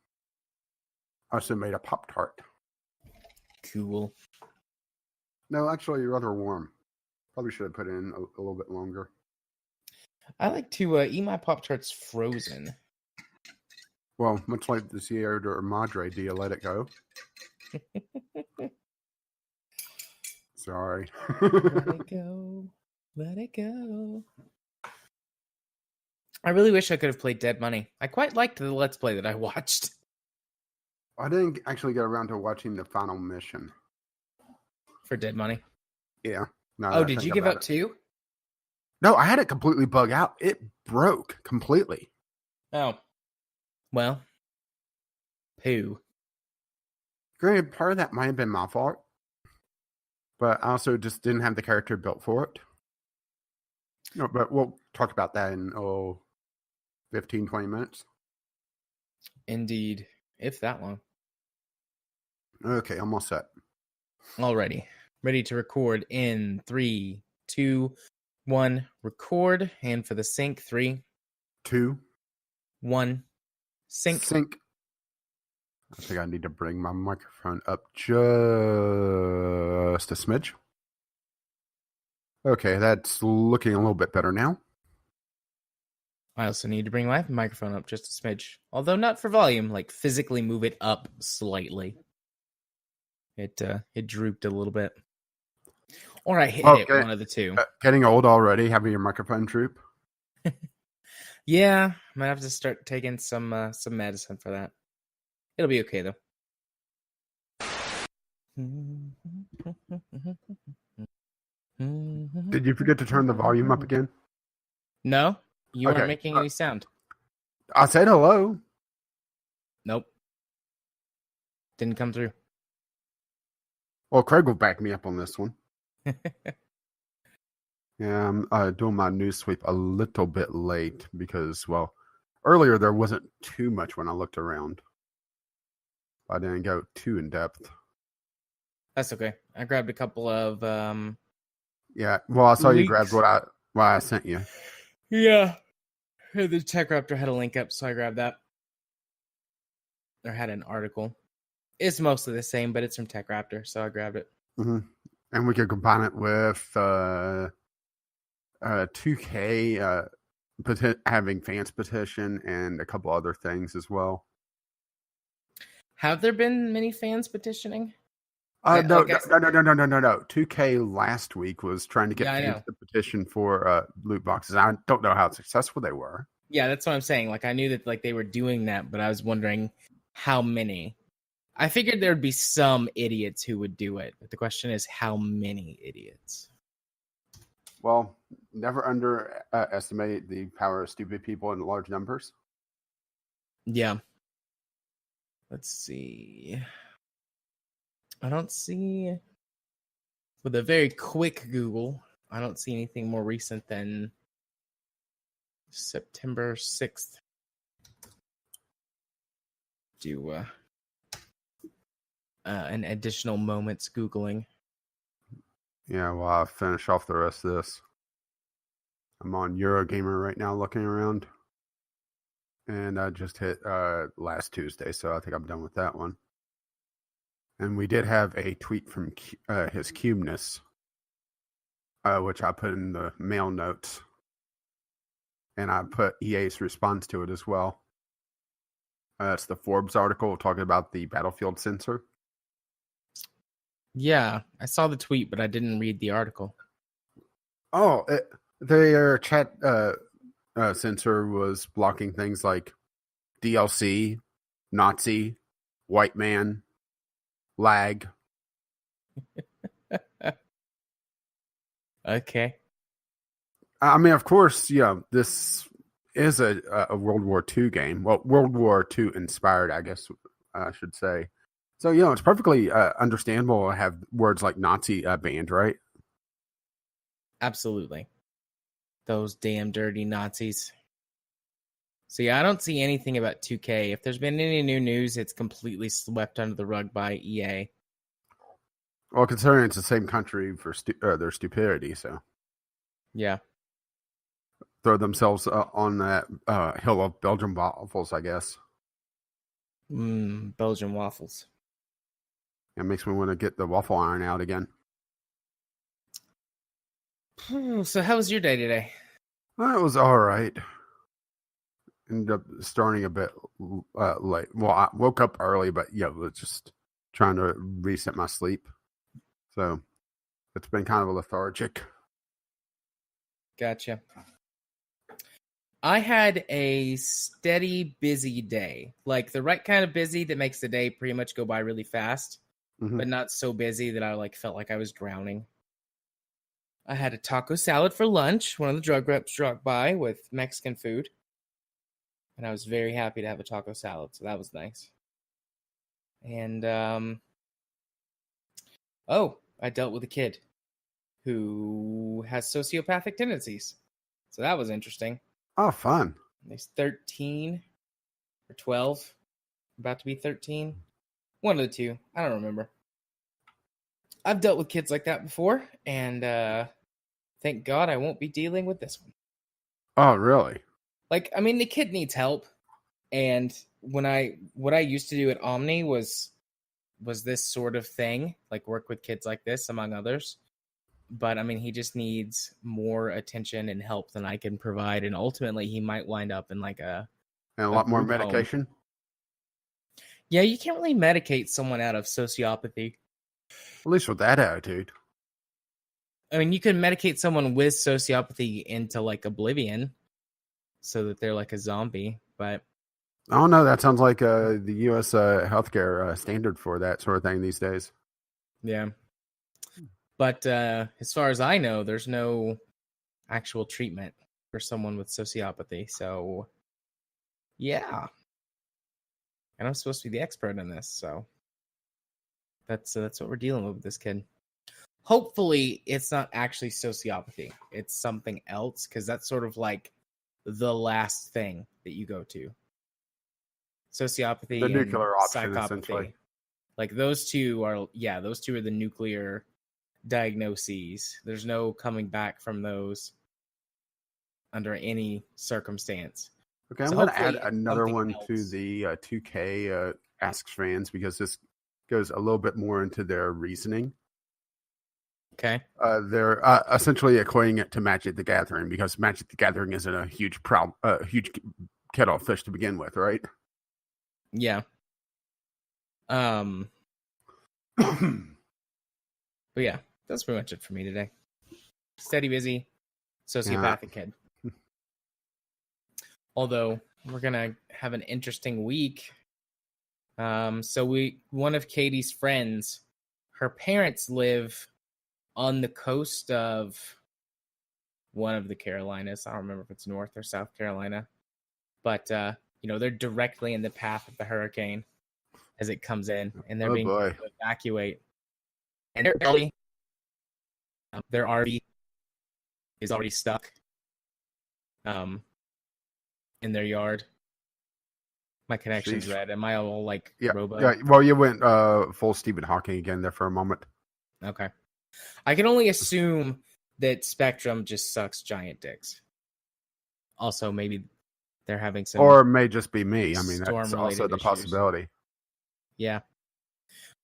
Speaker 2: I also made a Pop-Tart.
Speaker 1: Cool.
Speaker 2: No, actually, rather warm. Probably should have put it in a little bit longer.
Speaker 1: I like to eat my Pop-Tarts frozen.
Speaker 2: Well, much like the Sierra Madre, do you let it go? Sorry.
Speaker 1: Let it go. Let it go. I really wish I could have played Dead Money. I quite liked the Let's Play that I watched.
Speaker 2: I didn't actually get around to watching the final mission.
Speaker 1: For Dead Money?
Speaker 2: Yeah.
Speaker 1: Oh, did you give up too?
Speaker 2: No, I had it completely bug out. It broke completely.
Speaker 1: Oh. Well. Poo.
Speaker 2: Granted, part of that might have been my fault. But I also just didn't have the character built for it. No, but we'll talk about that in 15, 20 minutes.
Speaker 1: Indeed. If that long.
Speaker 2: Okay, I'm all set.
Speaker 1: Alrighty. Ready to record in 3, 2, 1. Record. And for the sync, 3,
Speaker 2: 2,
Speaker 1: 1. Sync.
Speaker 2: I think I need to bring my microphone up just a smidge. Okay, that's looking a little bit better now.
Speaker 1: I also need to bring my microphone up just a smidge. Although not for volume, like physically move it up slightly. It drooped a little bit. Or I hit it, one of the two.
Speaker 2: Getting old already, having your microphone droop?
Speaker 1: Yeah, I might have to start taking some medicine for that. It'll be okay, though.
Speaker 2: Did you forget to turn the volume up again?
Speaker 1: No, you weren't making any sound.
Speaker 2: I said hello.
Speaker 1: Nope. Didn't come through.
Speaker 2: Well, Craig will back me up on this one. Yeah, I'm doing my news sweep a little bit late because, well, earlier there wasn't too much when I looked around. I didn't go too in depth.
Speaker 1: That's okay. I grabbed a couple of
Speaker 2: yeah, well, I saw
Speaker 1: leaks.
Speaker 2: You grabbed what I sent you.
Speaker 1: Yeah. The Tech Raptor had a link up, so I grabbed that. Or had an article. It's mostly the same, but it's from Tech Raptor, so I grabbed it.
Speaker 2: Mm-hmm. And we could combine it with 2K having fans petition and a couple other things as well.
Speaker 1: Have there been many fans petitioning?
Speaker 2: No. 2K last week was trying to get fans to petition for loot boxes. I don't know how successful they were.
Speaker 1: Yeah, that's what I'm saying. Like, I knew that like they were doing that, but I was wondering how many. I figured there'd be some idiots who would do it, but the question is how many idiots.
Speaker 2: Well, never underestimate the power of stupid people in large numbers.
Speaker 1: Yeah. Let's see. I don't see, with a very quick Google, I don't see anything more recent than September 6th. Do an additional moment's Googling.
Speaker 2: Yeah, well, I'll finish off the rest of this. I'm on Eurogamer right now looking around. And I just hit last Tuesday, so I think I'm done with that one. And we did have a tweet from his Cubeness, which I put in the mail notes. And I put EA's response to it as well. It's the Forbes article talking about the Battlefield sensor.
Speaker 1: Yeah, I saw the tweet, but I didn't read the article.
Speaker 2: Oh, their chat sensor was blocking things like DLC, Nazi, white man, lag.
Speaker 1: Okay.
Speaker 2: I mean, of course, this is a World War II game. Well, World War II inspired, I guess I should say. So, it's perfectly understandable to have words like Nazi banned, right?
Speaker 1: Absolutely. Those damn dirty Nazis. So, yeah, I don't see anything about 2K. If there's been any new news, it's completely swept under the rug by EA.
Speaker 2: Well, considering it's the same country for their stupidity, so.
Speaker 1: Yeah.
Speaker 2: Throw themselves on that hill of Belgian waffles, I guess.
Speaker 1: Belgian waffles.
Speaker 2: It makes me want to get the waffle iron out again.
Speaker 1: So how was your day today?
Speaker 2: Well, it was all right. Ended up starting a bit late. Well, I woke up early, but was just trying to reset my sleep. So it's been kind of lethargic.
Speaker 1: Gotcha. I had a steady, busy day. Like the right kind of busy that makes the day pretty much go by really fast, but not so busy that I felt like I was drowning. I had a taco salad for lunch. One of the drug reps dropped by with Mexican food. And I was very happy to have a taco salad, so that was nice. And, I dealt with a kid who has sociopathic tendencies. So that was interesting.
Speaker 2: Oh, fun.
Speaker 1: He's 13 or 12, about to be 13. One of the two. I don't remember. I've dealt with kids like that before, and thank God I won't be dealing with this one.
Speaker 2: Oh, really?
Speaker 1: The kid needs help. And what I used to do at Omni was this sort of thing, like work with kids like this, among others. But he just needs more attention and help than I can provide, and ultimately he might wind up in a
Speaker 2: lot more
Speaker 1: group
Speaker 2: medication.
Speaker 1: Home. Yeah, you can't really medicate someone out of sociopathy.
Speaker 2: At least with that attitude.
Speaker 1: You can medicate someone with sociopathy into oblivion, so that they're like a zombie. But
Speaker 2: I don't know. That sounds like the U.S. Healthcare standard for that sort of thing these days.
Speaker 1: Yeah. But as far as I know, there's no actual treatment for someone with sociopathy. So, yeah. And I'm supposed to be the expert in this. So, that's what we're dealing with this kid. Hopefully, it's not actually sociopathy. It's something else, because that's sort of like the last thing that you go to. Sociopathy
Speaker 2: the nuclear
Speaker 1: and
Speaker 2: option,
Speaker 1: psychopathy.
Speaker 2: Essentially.
Speaker 1: Those two are the nuclear diagnoses. There's no coming back from those under any circumstance.
Speaker 2: Okay, I'm going to add another one to the 2K Asks fans, because this goes a little bit more into their reasoning.
Speaker 1: Okay.
Speaker 2: They're essentially equating it to Magic the Gathering, because Magic the Gathering isn't a huge kettle of fish to begin with, right?
Speaker 1: Yeah. But yeah, that's pretty much it for me today. Steady, busy, sociopathic kid. Although we're gonna have an interesting week. So one of Katie's friends, her parents live on the coast of one of the Carolinas. I don't remember if it's North or South Carolina, but they're directly in the path of the hurricane as it comes in, and they're being able to evacuate. And their RV is already stuck. in their yard. My connection's
Speaker 2: Sheesh.
Speaker 1: red. Am I all like
Speaker 2: Yeah,
Speaker 1: robo?
Speaker 2: yeah. Well, you went full Stephen Hawking again there for a moment.
Speaker 1: Okay. I can only assume that Spectrum just sucks giant dicks. Also, maybe they're having some
Speaker 2: Or it may just be me. I mean, that's also
Speaker 1: storm-related
Speaker 2: the
Speaker 1: issues.
Speaker 2: possibility.
Speaker 1: Yeah.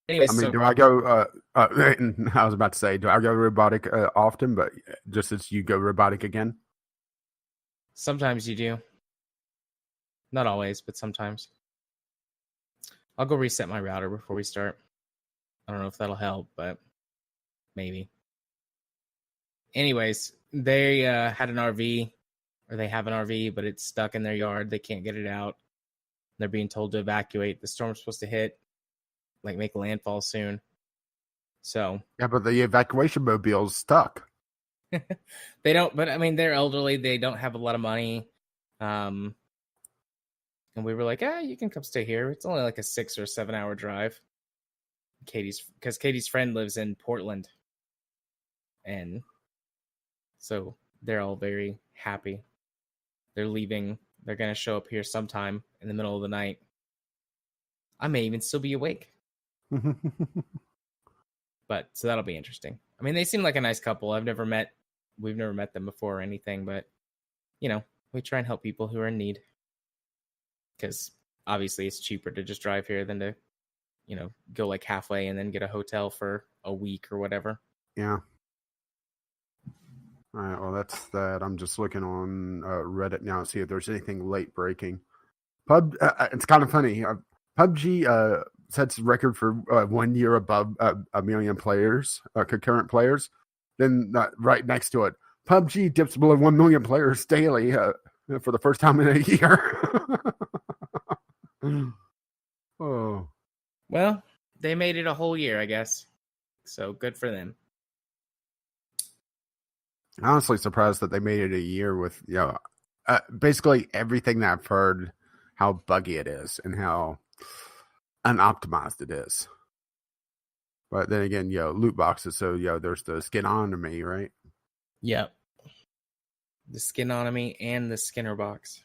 Speaker 1: Anyways,
Speaker 2: I mean,
Speaker 1: so
Speaker 2: do I go? I was about to say, do I go robotic often? But just as you go robotic again.
Speaker 1: sometimes you do. Not always, but sometimes. I'll go reset my router before we start. I don't know if that'll help, but maybe. Anyways, they had an RV, or they have an RV, but it's stuck in their yard. They can't get it out. They're being told to evacuate. The storm's supposed to hit, like make landfall soon. So
Speaker 2: Yeah, but the evacuation mobile's stuck.
Speaker 1: they don't. But I mean, they're elderly. They don't have a lot of money. And we were like, you can come stay here. It's only like a 6 or 7 hour drive. Because Katie's friend lives in Portland. And so they're all very happy. They're leaving. They're going to show up here sometime in the middle of the night. I may even still be awake. But so that'll be interesting. I mean, they seem like a nice couple. We've never met them before or anything, but you know, we try and help people who are in need. Because obviously it's cheaper to just drive here than to, you know, go like halfway and then get a hotel for a week or whatever.
Speaker 2: Yeah. All right. Well, that's that. I'm just looking on Reddit now to see if there's anything late breaking. It's kind of funny. PUBG sets record for 1 year above a million players, concurrent players. Then right next to it, PUBG dips below 1 million players daily for the first time in a year. Oh.
Speaker 1: Well, they made it a whole year, I guess. So good for them.
Speaker 2: I'm honestly surprised that they made it a year with, basically everything that I've heard, how buggy it is and how unoptimized it is. But then again, loot boxes. So, there's the skinonomy, right?
Speaker 1: Yep. The skinonomy and the Skinner box.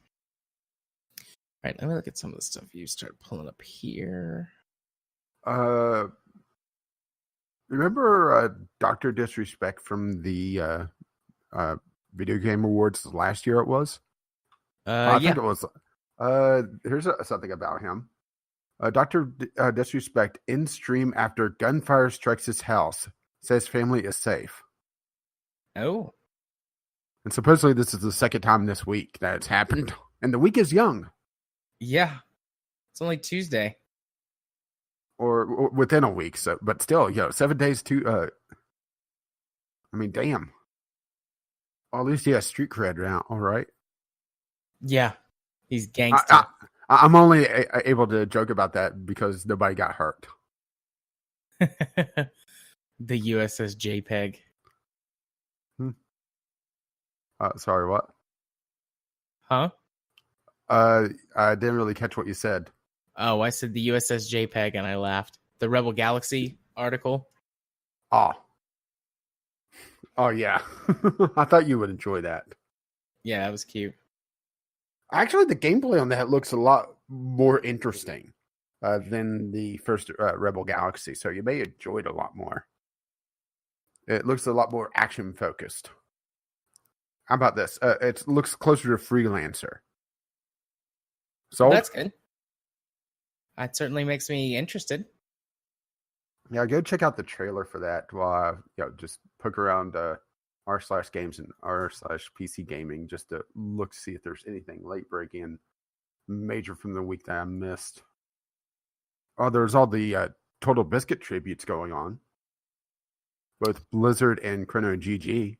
Speaker 1: All right, let me look at some of the stuff you start pulling up here.
Speaker 2: Remember Dr. Disrespect from the Video Game Awards last year? It was. I think it was. Here's something about him. Dr. Disrespect in stream after gunfire strikes his house. Says family is safe.
Speaker 1: Oh.
Speaker 2: And supposedly this is the second time this week that it's happened. And the week is young.
Speaker 1: Yeah. It's only Tuesday.
Speaker 2: Or within a week. So, but still, 7 days to... I mean, damn. Well, at least he has street cred now, all right?
Speaker 1: Yeah. He's gangster.
Speaker 2: I'm only able to joke about that because nobody got hurt.
Speaker 1: The USS JPEG.
Speaker 2: Sorry, what?
Speaker 1: Huh?
Speaker 2: I didn't really catch what you said.
Speaker 1: Oh, I said the USS JPEG and I laughed. The Rebel Galaxy article.
Speaker 2: Oh, yeah. I thought you would enjoy that.
Speaker 1: Yeah, it was cute.
Speaker 2: Actually, the gameplay on that looks a lot more interesting than the first Rebel Galaxy, so you may enjoy it a lot more. It looks a lot more action focused. How about this? It looks closer to Freelancer. So
Speaker 1: that's good. That certainly makes me interested.
Speaker 2: Yeah, go check out the trailer for that while just poke around r/games and r/PC gaming just to look to see if there's anything late breaking and major from the week that I missed. Oh, there's all the Total Biscuit tributes going on. Both Blizzard and Chrono GG.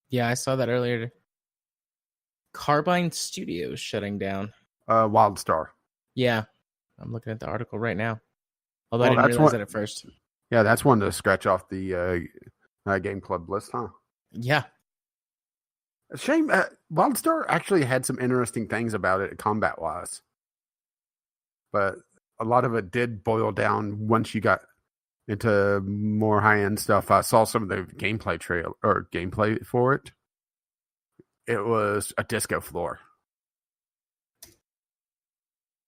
Speaker 1: Yeah, I saw that earlier. Carbine Studios shutting down.
Speaker 2: WildStar.
Speaker 1: Yeah, I'm looking at the article right now. Although I didn't realize that at first.
Speaker 2: Yeah, that's one to scratch off the Game Club list, huh?
Speaker 1: Yeah.
Speaker 2: A shame. WildStar actually had some interesting things about it combat-wise. But a lot of it did boil down once you got into more high-end stuff. I saw some of the gameplay for it. It was a disco floor.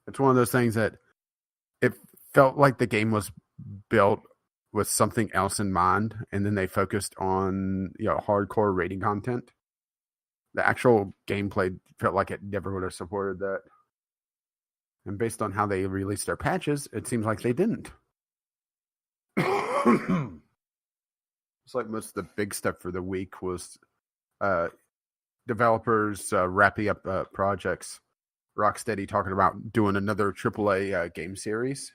Speaker 2: It's one of those things that it felt like the game was built with something else in mind, and then they focused on hardcore rating content. The actual gameplay felt like it never would have supported that. And based on how they released their patches, it seems like they didn't. It's like most of the big stuff for the week was developers wrapping up projects. Rocksteady talking about doing another AAA game series.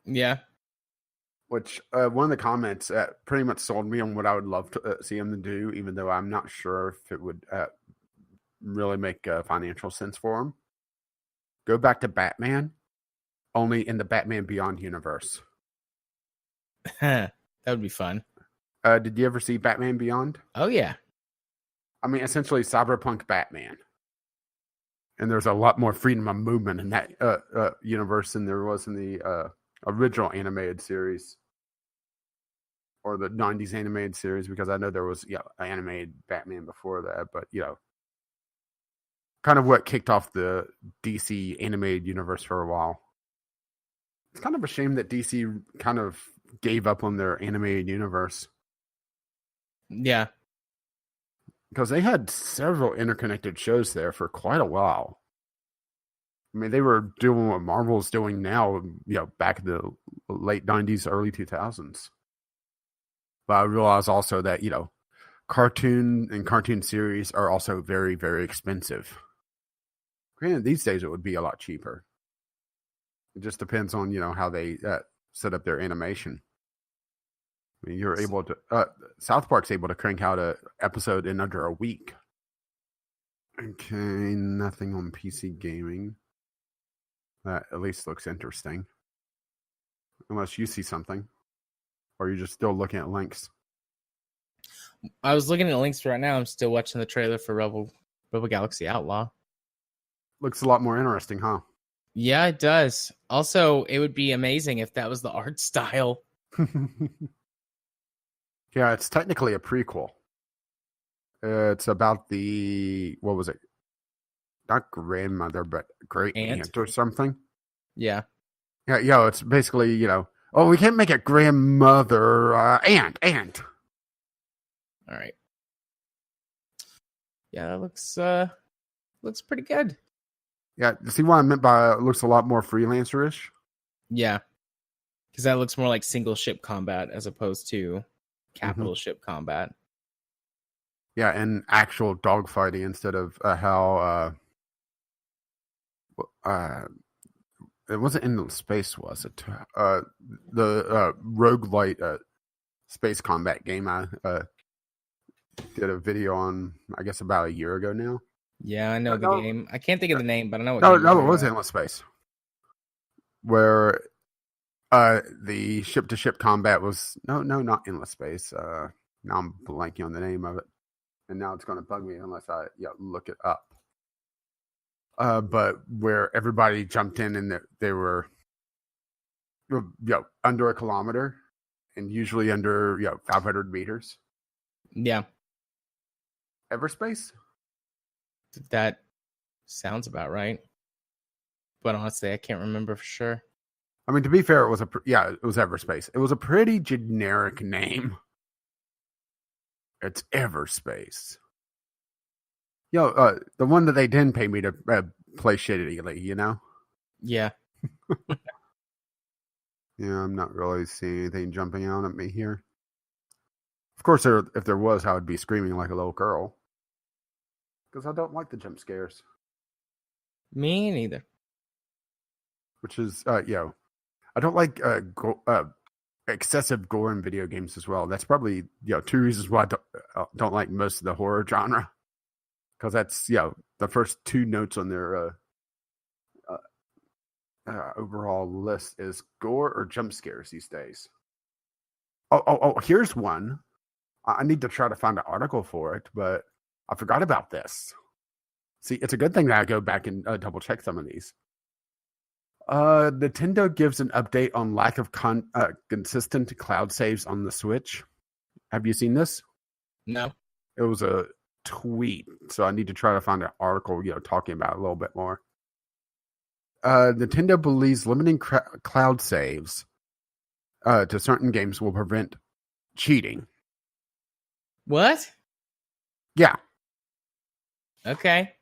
Speaker 1: Yeah.
Speaker 2: Which one of the comments pretty much sold me on what I would love to see them do, even though I'm not sure if it would really make financial sense for them. Go back to Batman, only in the Batman Beyond universe.
Speaker 1: That would be fun.
Speaker 2: Did you ever see Batman Beyond?
Speaker 1: Oh, yeah.
Speaker 2: I mean, essentially cyberpunk Batman. And there's a lot more freedom of movement in that universe than there was in the original animated series. Or the 90s animated series, because I know there was animated Batman before that, but kind of what kicked off the DC animated universe for a while. It's kind of a shame that DC kind of gave up on their animated universe.
Speaker 1: Yeah.
Speaker 2: Because they had several interconnected shows there for quite a while. I mean, they were doing what Marvel's doing now, back in the late 90s, early 2000s. But I realize also that, cartoon and cartoon series are also very, very expensive. Granted, these days it would be a lot cheaper. It just depends on, how they set up their animation. I mean, you're able to... South Park's able to crank out an episode in under a week. Okay, nothing on PC gaming. That at least looks interesting. Unless you see something. Or you're just still looking at links?
Speaker 1: I was looking at links right now. I'm still watching the trailer for Rebel Galaxy Outlaw.
Speaker 2: Looks a lot more interesting, huh?
Speaker 1: Yeah, it does. Also, it would be amazing if that was the art style.
Speaker 2: Yeah, it's technically a prequel. It's about the... What was it? Not grandmother, but great aunt or something.
Speaker 1: Yeah.
Speaker 2: Yeah, it's basically, oh, we can't make it grandmother, aunt.
Speaker 1: All right. Yeah, that looks pretty good.
Speaker 2: Yeah, see what I meant by it looks a lot more freelancer-ish?
Speaker 1: Yeah. Because that looks more like single ship combat as opposed to capital ship combat.
Speaker 2: Yeah, and actual dogfighting instead of how it wasn't Endless Space, was it? The roguelite space combat game I did a video on, I guess, about a year ago now.
Speaker 1: Yeah, I know the game. I can't think of the name, but I know what
Speaker 2: No,
Speaker 1: game
Speaker 2: it was Endless Space. Where the ship-to-ship combat was... No, not Endless Space. Now I'm blanking on the name of it. And now it's going to bug me unless I look it up. But where everybody jumped in and they were under a kilometer and usually under 500 meters.
Speaker 1: Yeah.
Speaker 2: Everspace?
Speaker 1: That sounds about right. But honestly, I can't remember for sure.
Speaker 2: I mean, to be fair, it was it was Everspace. It was a pretty generic name. It's Everspace. The one that they didn't pay me to play shittily,
Speaker 1: Yeah.
Speaker 2: Yeah, I'm not really seeing anything jumping out at me here. Of course, if there was, I would be screaming like a little girl. Because I don't like the jump scares.
Speaker 1: Me neither.
Speaker 2: Which is, I don't like excessive gore in video games as well. That's probably, two reasons why I don't like most of the horror genre. Because that's, the first two notes on their overall list is gore or jump scares these days. Oh, here's one. I need to try to find an article for it, but I forgot about this. See, it's a good thing that I go back and double check some of these. Nintendo gives an update on lack of consistent cloud saves on the Switch. Have you seen this?
Speaker 1: No.
Speaker 2: It was a tweet, so I need to try to find an article, talking about it a little bit more. Nintendo believes limiting cloud saves to certain games will prevent cheating.
Speaker 1: What?
Speaker 2: Yeah.
Speaker 1: Okay.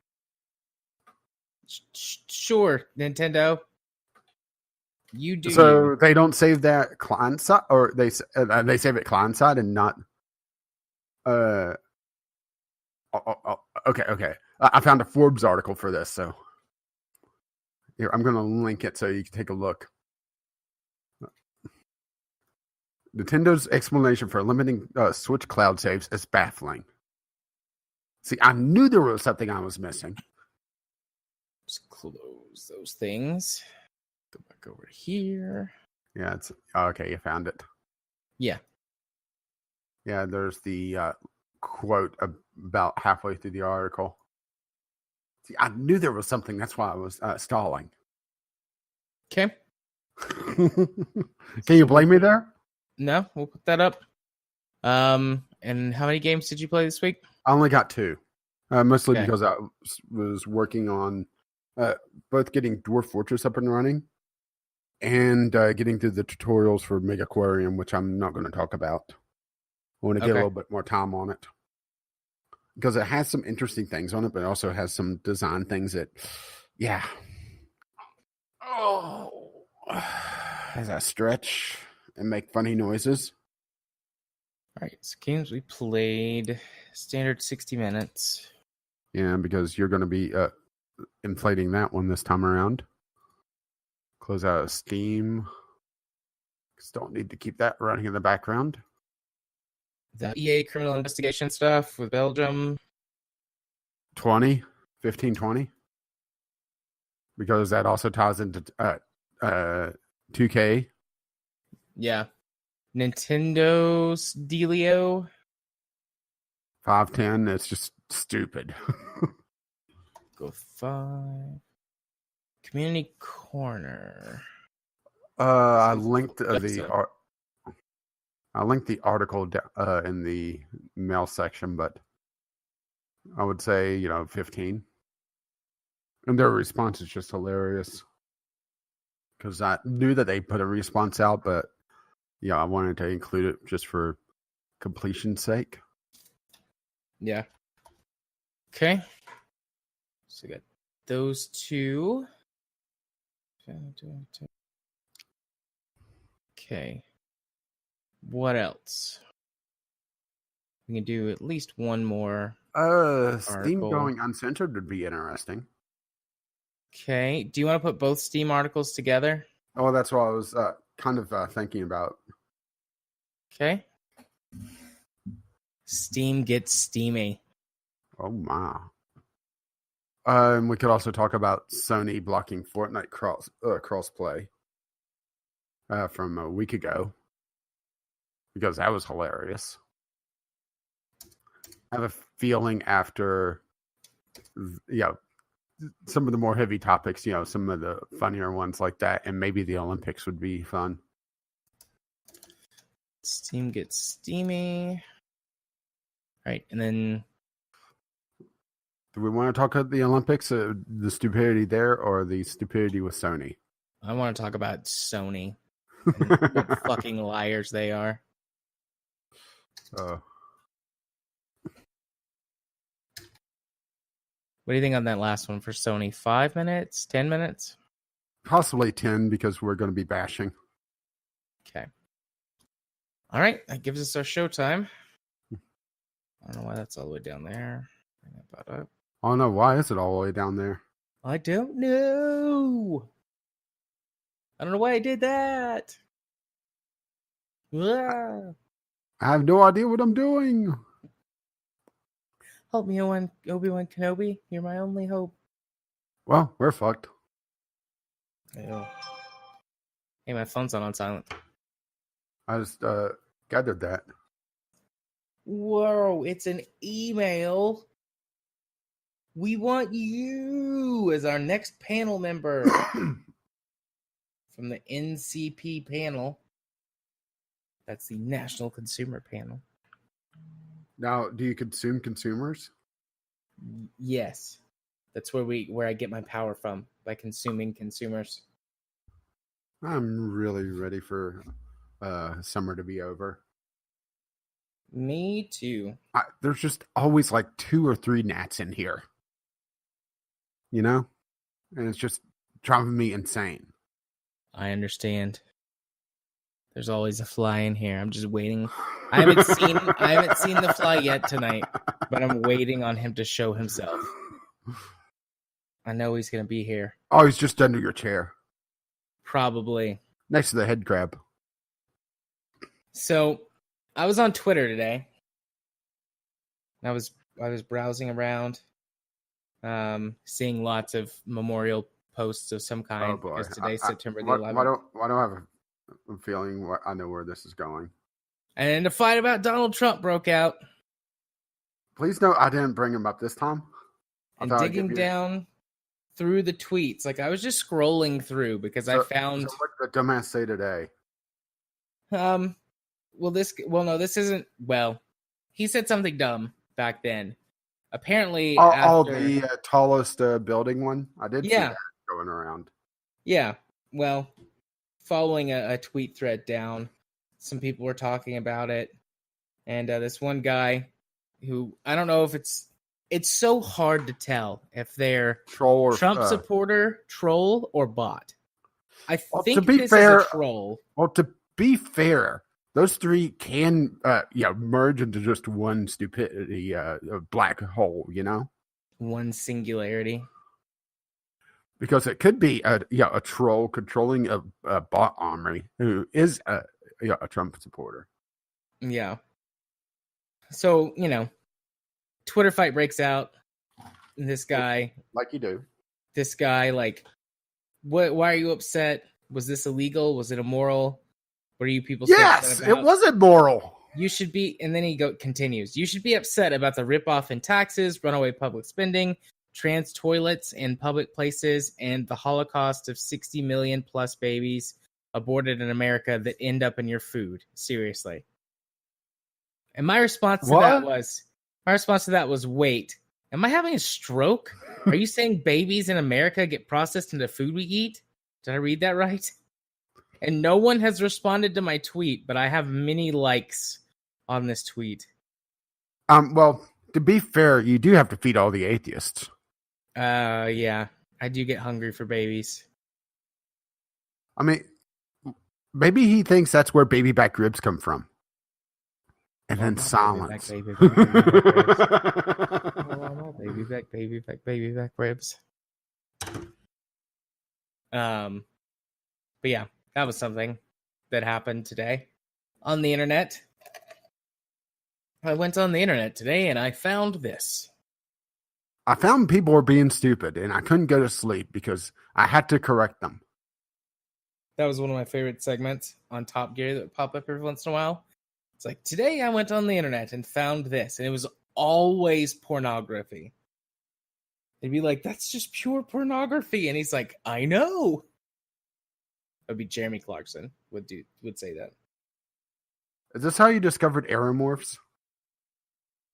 Speaker 1: Sure, Nintendo. You do
Speaker 2: So
Speaker 1: you.
Speaker 2: they don't save that client side, or they save it client side and not. Okay. I found a Forbes article for this, so here I'm going to link it so you can take a look. Nintendo's explanation for limiting Switch cloud saves is baffling. See, I knew there was something I was missing.
Speaker 1: Just close those things. Go back over here.
Speaker 2: Yeah, it's okay. You found it.
Speaker 1: Yeah.
Speaker 2: Yeah, there's the quote about halfway through the article. See, I knew there was something. That's why I was stalling.
Speaker 1: Okay.
Speaker 2: Can you blame me there?
Speaker 1: No, we'll put that up. And how many games did you play this week?
Speaker 2: I only got 2. Mostly
Speaker 1: Okay.
Speaker 2: because I was working on both getting Dwarf Fortress up and running and getting through the tutorials for Mega Aquarium, which I'm not going to talk about. I want to get a little bit more time on it because it has some interesting things on it, but it also has some design things that, yeah. Oh, as I stretch and make funny noises.
Speaker 1: All right, so games we played, standard 60 minutes.
Speaker 2: Yeah, because you're going to be inflating that one this time around. Close out of Steam. Don't need to keep that running in the background.
Speaker 1: The EA criminal investigation stuff with Belgium.
Speaker 2: 20, 15, 20. Because that also ties into 2K.
Speaker 1: Yeah. Nintendo's Delio.
Speaker 2: 510. It's just stupid.
Speaker 1: Go 5. Community Corner.
Speaker 2: I linked the article in the mail section, but I would say 15. And their response is just hilarious because I knew that they put a response out, but I wanted to include it just for completion's sake.
Speaker 1: Yeah. Okay. So we got those 2. Okay. What else? We can do at least one more.
Speaker 2: Steam going uncensored would be interesting.
Speaker 1: Okay. Do you want to put both Steam articles together?
Speaker 2: Oh, that's what I was kind of thinking about.
Speaker 1: Okay. Steam gets steamy.
Speaker 2: Oh my. We could also talk about Sony blocking Fortnite crossplay from a week ago because that was hilarious. I have a feeling after some of the more heavy topics, some of the funnier ones like that, and maybe the Olympics would be fun.
Speaker 1: Steam gets steamy. All right, and then
Speaker 2: do we want to talk about the Olympics, the stupidity there, or the stupidity with Sony?
Speaker 1: I want to talk about Sony. And what fucking liars they are.
Speaker 2: What
Speaker 1: do you think on that last one for Sony? 5 minutes? 10 minutes?
Speaker 2: Possibly 10 because we're going to be bashing.
Speaker 1: Okay. All right. That gives us our showtime. I don't know why that's all the way down there. Bring that back up.
Speaker 2: Oh no, why is it all the way down there?
Speaker 1: I don't know. I don't know why I did that. Ah.
Speaker 2: I have no idea what I'm doing.
Speaker 1: Help me, Obi-Wan Kenobi. You're my only hope.
Speaker 2: Well, we're fucked.
Speaker 1: Ew. Hey, my phone's on silent.
Speaker 2: I just gathered that.
Speaker 1: Whoa, it's an email. We want you as our next panel member from the NCP panel. That's the National Consumer Panel.
Speaker 2: Now, do you consume consumers?
Speaker 1: Yes. That's where I get my power from, by consuming consumers.
Speaker 2: I'm really ready for summer to be over.
Speaker 1: Me too.
Speaker 2: There's just always like 2 or 3 gnats in here. You know? And it's just driving me insane.
Speaker 1: I understand. There's always a fly in here. I'm just waiting. I haven't seen the fly yet tonight, but I'm waiting on him to show himself. I know he's gonna be here.
Speaker 2: Oh, he's just under your chair.
Speaker 1: Probably.
Speaker 2: Next to the head crab.
Speaker 1: So I was on Twitter today. I was browsing around, seeing lots of memorial posts of some kind.
Speaker 2: Oh boy!
Speaker 1: Because today's September the 11th.
Speaker 2: Why do I have a feeling? I know where this is going.
Speaker 1: And a fight about Donald Trump broke out.
Speaker 2: Please note, I didn't bring him up this time.
Speaker 1: And digging down through the tweets, like I was just scrolling through because I found.
Speaker 2: So what did the dumbass say today?
Speaker 1: This isn't. Well, he said something dumb back then. Apparently,
Speaker 2: the tallest building one. I did see that going around.
Speaker 1: Yeah. Well, following a tweet thread down, some people were talking about it, and this one guy, who I don't know if it's so hard to tell if they're
Speaker 2: troll or
Speaker 1: Trump supporter, troll, or bot. I think
Speaker 2: this is a
Speaker 1: troll.
Speaker 2: Well, to be fair, those 3 can merge into just one stupidity black hole, you know?
Speaker 1: One singularity.
Speaker 2: Because it could be a troll controlling a bot army who is a Trump supporter.
Speaker 1: Yeah. So, Twitter fight breaks out. And this guy,
Speaker 2: like you do.
Speaker 1: This guy, like, why are you upset? Was this illegal? Was it immoral? What are you people so upset about?
Speaker 2: It was immoral.
Speaker 1: You should be, and then he continues. You should be upset about the ripoff in taxes, runaway public spending, trans toilets in public places, and the Holocaust of 60 million plus babies aborted in America that end up in your food. Seriously. And my response to that was, wait, am I having a stroke? Are you saying babies in America get processed into food we eat? Did I read that right? And no one has responded to my tweet, but I have many likes on this tweet.
Speaker 2: Well, to be fair, you do have to feed all the atheists.
Speaker 1: Yeah, I do get hungry for babies.
Speaker 2: I mean, maybe he thinks that's where baby back ribs come from. And then silence.
Speaker 1: Baby back ribs. But yeah, that was something that happened today on the internet. I went on the internet today and I found this.
Speaker 2: I found people were being stupid and I couldn't go to sleep because I had to correct them.
Speaker 1: That was one of my favorite segments on Top Gear that would pop up every once in a while. It's like, today I went on the internet and found this. And it was always pornography. They'd be like, that's just pure pornography. And he's like, I know. That would be Jeremy Clarkson would say that.
Speaker 2: Is this how you discovered aeromorphs?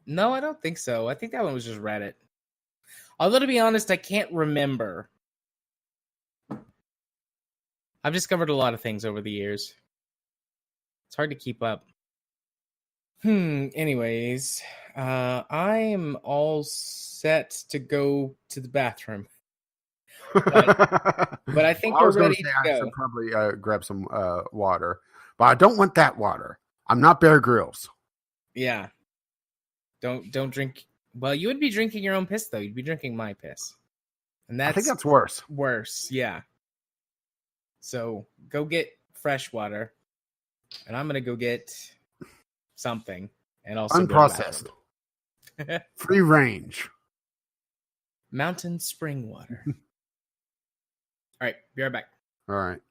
Speaker 1: No, I don't think so. I think that one was just Reddit. Although, to be honest, I can't remember. I've discovered a lot of things over the years. It's hard to keep up. Anyways, I'm all set to go to the bathroom. But I think we're ready to go.
Speaker 2: I should probably grab some water. But I don't want that water. I'm not Bear Grylls.
Speaker 1: Yeah. Don't drink. Well, you would be drinking your own piss, though. You'd be drinking my piss. And I
Speaker 2: think that's worse.
Speaker 1: Worse, yeah. So go get fresh water. And I'm going to go get something. And also
Speaker 2: unprocessed. Free range.
Speaker 1: Mountain spring water. All right, be right back.
Speaker 2: All right.